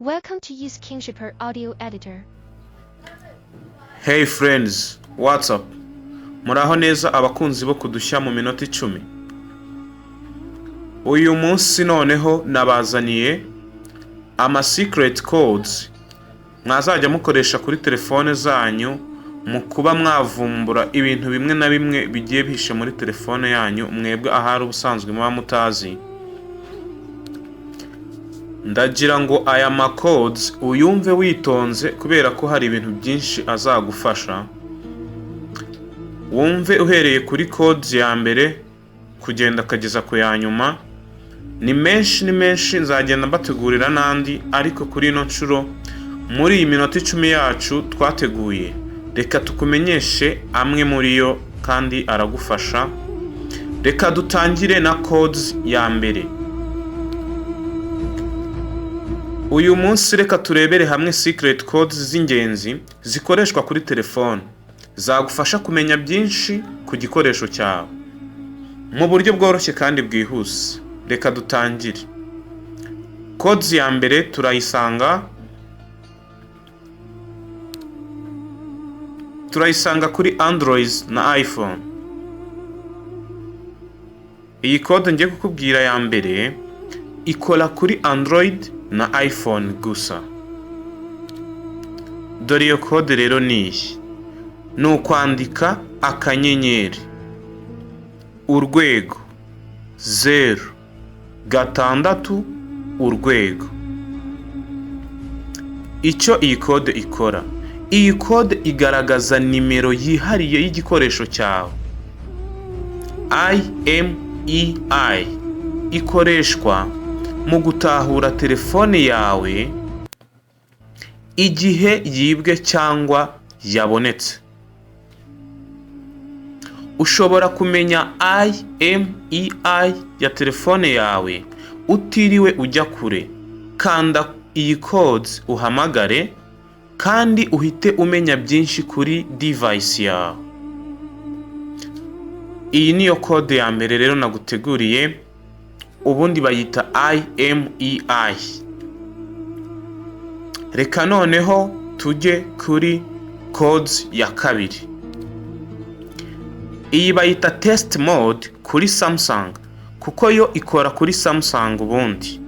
Welcome to use Kingshipper Audio Editor. Hey friends, what's up? Muraho neza abakunzi bo kudushya mu minota 10. Uyu munsi noneho nabazaniye secret codes mwazajya mukoresha kuri telefone zanyu mu kuba mwavumbura ibintu bimwe na bimwe bigiye bihishe muri telefone yanyu mwebwe ahari ubusanzwe muba mutazi. Ndagira ngo aya codes uyumve witonze kubera ko hari ibintu byinshi azagufasha. Wumve uhereye kuri codes ya mbere kugenda kageza ku ya nyuma. Ni menshi nzagenda mbategurira nandi, ariko kuri ino nshuro muri iyi minota 10 yacu twateguye, reka tukumenyeshe amwe muri yo kandi aragufasha. Reka dutangire na codes ya mbere. Uyu munsi reka turebere hamwe secret codes z'ingenzi zikoreshwa kuri telefone zagufasha kumenya byinshi ku gikoresho cyawe mu buryo bworoshye kandi bwihuse. Reka dutangire. Codes ya mbere turayisanga kuri Android na iPhone. Iyi code ngiye kukubwira ya mbere ikora kuri Android na iPhone gusa. Dore iyo code rero niyi. Nukwandika akanyenyeri urwego 0 urwego. Icyo iyi code ikora, iyi code igaragaza nimero yihariye y'igikoresho cyawe. IMEI ikoreshwa mu gutahura telefone yawe igihe yibwe cyangwa yabonetse. Ushobora kumenya IMEI ya telefone yawe utiriwe ujya kure. Kanda iyi codes uhamagare kandi uhite umenya byinshi kuri device yawe. Iyi niyo code ya mbere rero naguteguriye, ubundi bayita IMEI. Reka noneho tujye kuri codes ya kabiri. Iyi bayita test mode kuri Sumsang kuko yo ikora kuri Sumsang ubundi.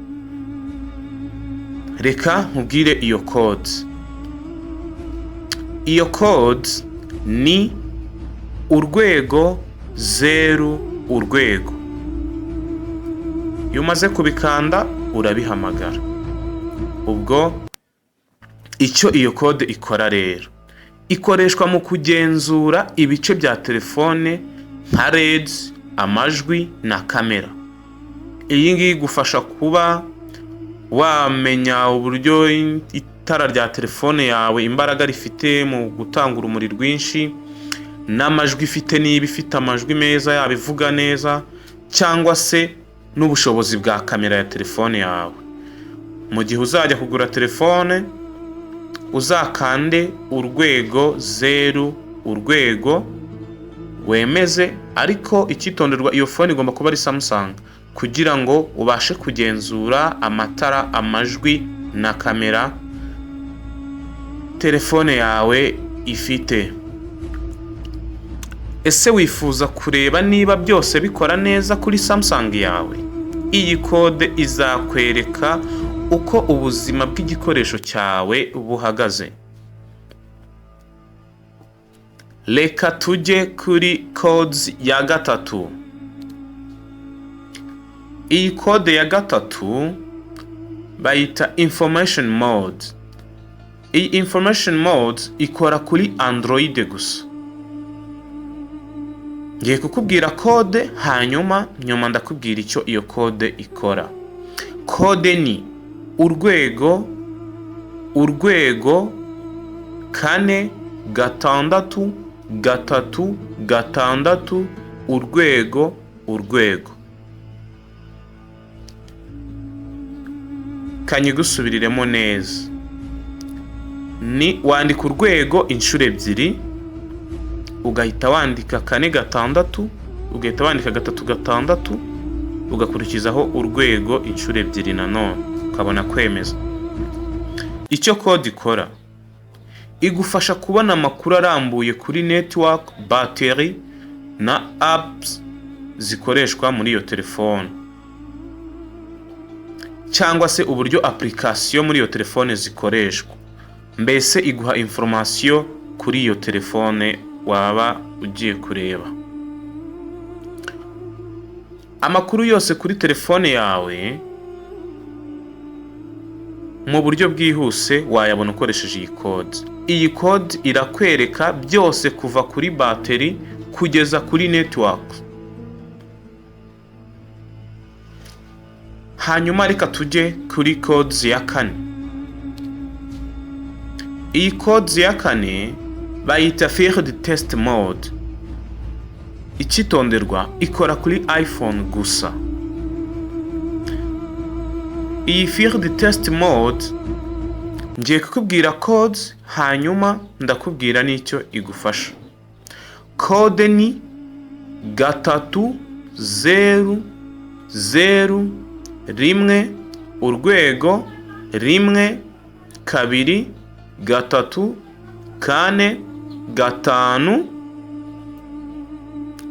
Reka nkubwire iyo code. Iyo code ni urwego 0 urwego. Iyo umaze kubikanda urabihamagara. Ubwo icyo iyo code ikora rero, ikoreshwa mu kugenzura ibice bya telefone nka LEDs, amajwi na kamera. Iyi ngiyi gufasha kuba wamenya uburyo itara rya telefone yawe imbaraga rifite mu gutanga urumuri rwinshi, n'amajwi ifite niba ifite amajwi meza yabivuga neza, cyangwa se n'ubushobozi bwa kamera ya telefone yawe. Mu gihe uzajya kugura telefone uzakande urwego 0 urwego wemeze, ariko icyitonderwa iyo phone igomba kuba ari Sumsang kugira ngo ubashe kugenzura amatara, amajwi na kamera telefone yawe ifite. Ese wifuza kureba niba byose bikora neza kuri Sumsang yawe? Iyi code izakwereka uko ubuzima bw'igikoresho cyawe buhagaze. Reka tujye kuri codes ya gatatu. Iyi code ya gatatu bayita information mode. Iyi information mode ikora kuri Android gusa. Ngiye kukubwira code hanyuma nyuma ndakubwira icyo iyo code ikora. Code ni urwego 4 6 3 urwego. Kanyigusubiriremo neza. Ni wandika urwego inshuro 2, ugahita wandika 4 6, ugahita wandika 3 6, ugakurikizaho urwego inshuro 2 nanone ukabona kwemeza. icyo kode ikora igufasha kubona amakuru arambuye kuri network, battery na apps zikoreshwa muri iyo telefone, cyangwa se uburyo application muri iyo telefone zikoreshwa. Mbese iguha information kuri iyo telefone waba ugiye kureba. Amakuru yose kuri telefone yawe mu buryo bwihuse wayabona ukoresheje iyi code. Iyi code irakwereka byose kuva kuri battery kugeza kuri network. Hanyuma reka tujye kuri codes ya kane. Iyi codes ya kane bayita field test mode. Icyitonderwa ikora kuri iPhone gusa. Iyi field test mode ngiye kukubwira codes hanyuma ndakubwira n'icyo igufasha. Code ni 300 urwego 1 2 3 4 5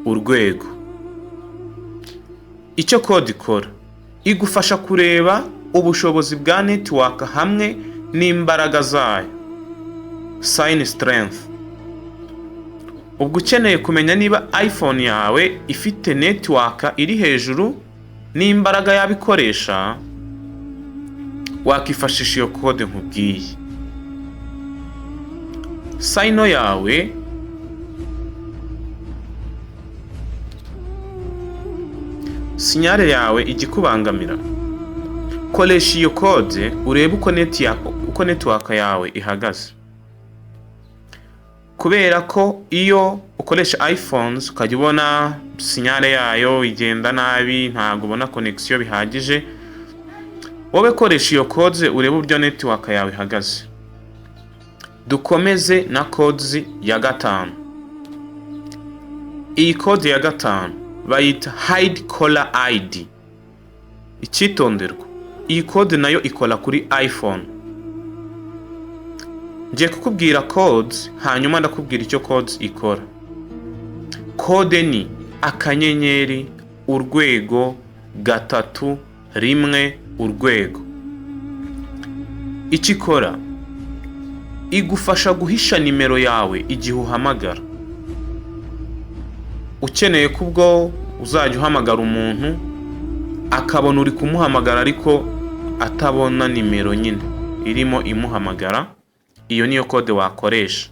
urwego. Icyo code ikora igufasha kureba ubushobozi bwa network hamwe n'imbaraga zayo, sign strength. Ubwo ukeneye kumenya niba iPhone yawe ifite network iri hejuru n'imbaraga yabikoresha, wakifashisha iyo code nkubwiye. Sign yawe sinyale yawe igikubangamira, koresha iyo code urebe uko network yawe ihagaze. Kubera ko iyo ukoresha iPhones ukajya ubona sinyale yayo igenda nabi, ntabwo ubona connection bihagije, wowe koresha iyo code urebe uburyo network yawe ihagaze. Dukomeze na codes ya 5. Iyi code ya 5 bayita hide caller ID. Icyitonderwa, iyi code nayo ikora kuri iPhone. Ngiye kukubwira codes hanyuma ndakubwira icyo codes ikora. Code ni akanyenyeri urwego 3 1 urwego. Ikikora igufasha guhisha nimero yawe igihe uhamagara. Ukeneye kubwo uzajya uhamagara umuntu akabona uri kumuhamagara ariko atabona nimero nyine irimo imuhamagara, iyo niyo code wakoresha.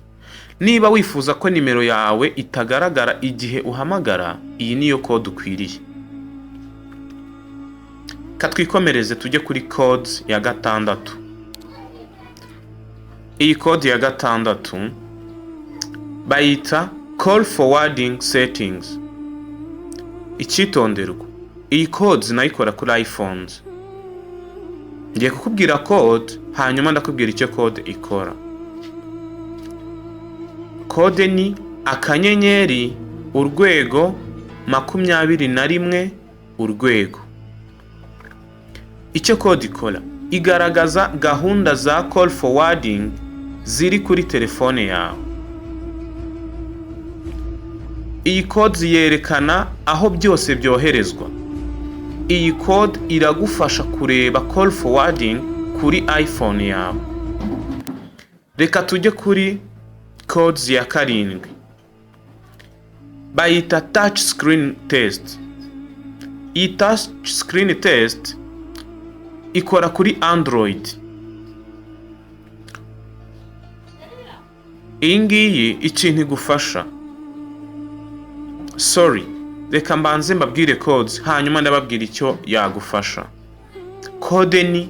Niba wifuza ko nimero yawe itagaragara igihe uhamagara, iyi niyo code ukwiriye. Katwikomereze tujye kuri codes ya 6. Iyi code ya 6 bayita call forwarding settings. Icyitonderwa, iyi codes nayo ikora kuri iPhones. Ngiye kukubwira code hanyuma ndakubwira icyo code ikora. Code ni akanyenyeri urwego 21 urwego. Icyo code ikora igaragaza gahunda za call forwarding ziri kuri telefone yawe. Iyi code yerekana aho byose byoherezwa. Iyi code iragufasha kureba call forwarding kuri iPhone yawe. Reka tujye kuri codes ya 7. Bayita touch screen test. Iyi touch screen test ikora kuri Android. Iyi ngiyi ikintu igufasha. Reka mbanze mbabwire codes hanyuma ndababwira icyo yagufasha. Code ni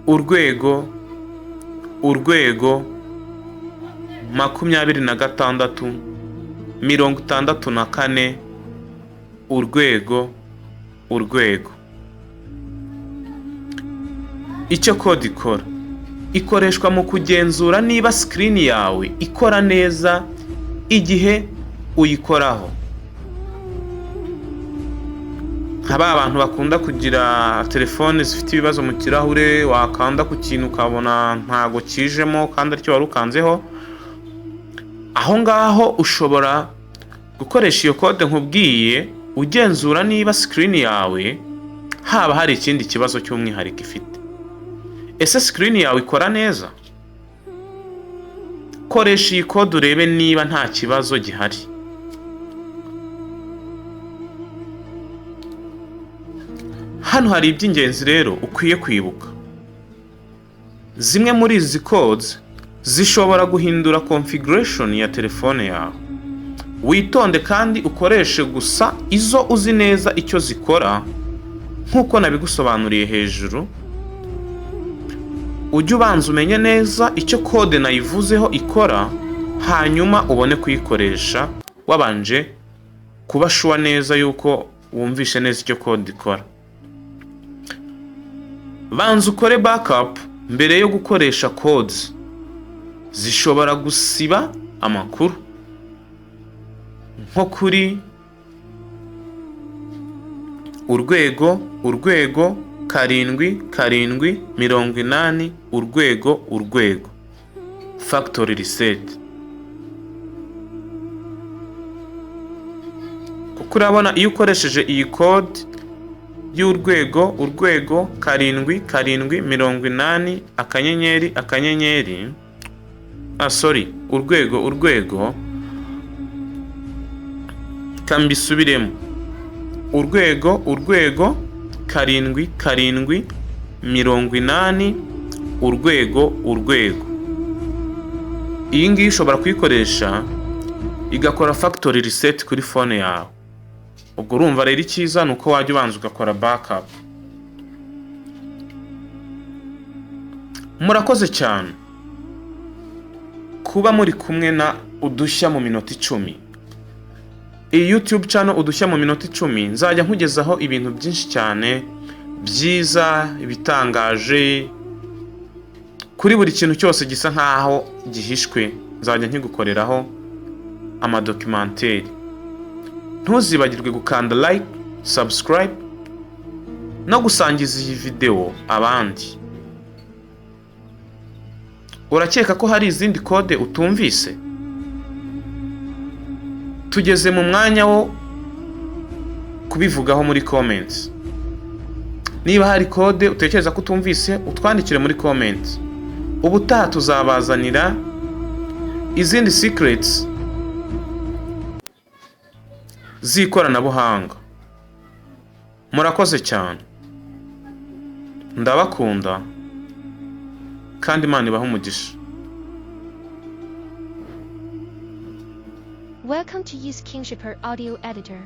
urwego 26 64 urwego. Icyo code ikora ikoreshwa mu kugenzura niba screen yawe ikora neza igihe uyikoraho. nk'aba abantu bakunda kugira telefone zifite ibibazo mu kirahure, wakanda ku kintu ukabona ntago kijemo kandi aricyo warukanzeho. Aho ngaho ushobora gukoresha iyo code nkubwiye ugenzura niba screen yawe haba hari ikindi kibazo cy'umwihariko ifite. Ese screen yawe ikora neza? Koresha iyi code urebe niba nta kibazo gihari. Hano hari iby'ingenzi rero ukwiye kwibuka. Zimwe muri izi codes zishobora guhindura configuration ya telefone yawe. Witonde kandi ukoreshe gusa izo uzi neza icyo zikora nk'uko nabigusobanuriye hejuru. Ujye ubanza umenye neza icyo code nayivuzeho ikora, hanyuma ubone kuyikoresha wabanje kuba sure neza yuko wumvishe neza icyo code ikora. Banza ukore backup mbere yo gukoresha codes. Zishobora gusiba amakuru nko kuri urwego 7 factory reset. Kuko urabona iyo ukoresheje iyi code y'urwego 7 akanyenyeri urwego kambisubiremo urwego 7 urwego. Iyi ngiyi ushobora kuyikoresha igakora factory reset kuri phone yawe. Ubwo urumva rero icyiza nuko wajya ubanza ugakora backup. Murakoze cyane kuba muri kumwe na udushya mu minota 10. Iyi YouTube channel udushya mu minota 10 nzajya nkugezaho ibintu byinshi cyane byiza, ibitangaje, kuri buri kintu cyose gisa nkaho gihishwe nzajya nkigukoreraho amadocumentary. Ntuzibagirwe gukanda like, subscribe no gusangiza iyi video abandi. Urakeka ko hari izindi code utumvise? Tugeze mu mwanya wo kubivugaho muri comments. Niba hari code utekereza ko utumvise, utwandikire muri comments. Ubutaha tuzabazanira izindi secrets z'ikoranabuhanga. Murakoze cyane. Ndabakunda kandi Imana ibahe umugisha. Welcome to use Kingshipper Audio Editor.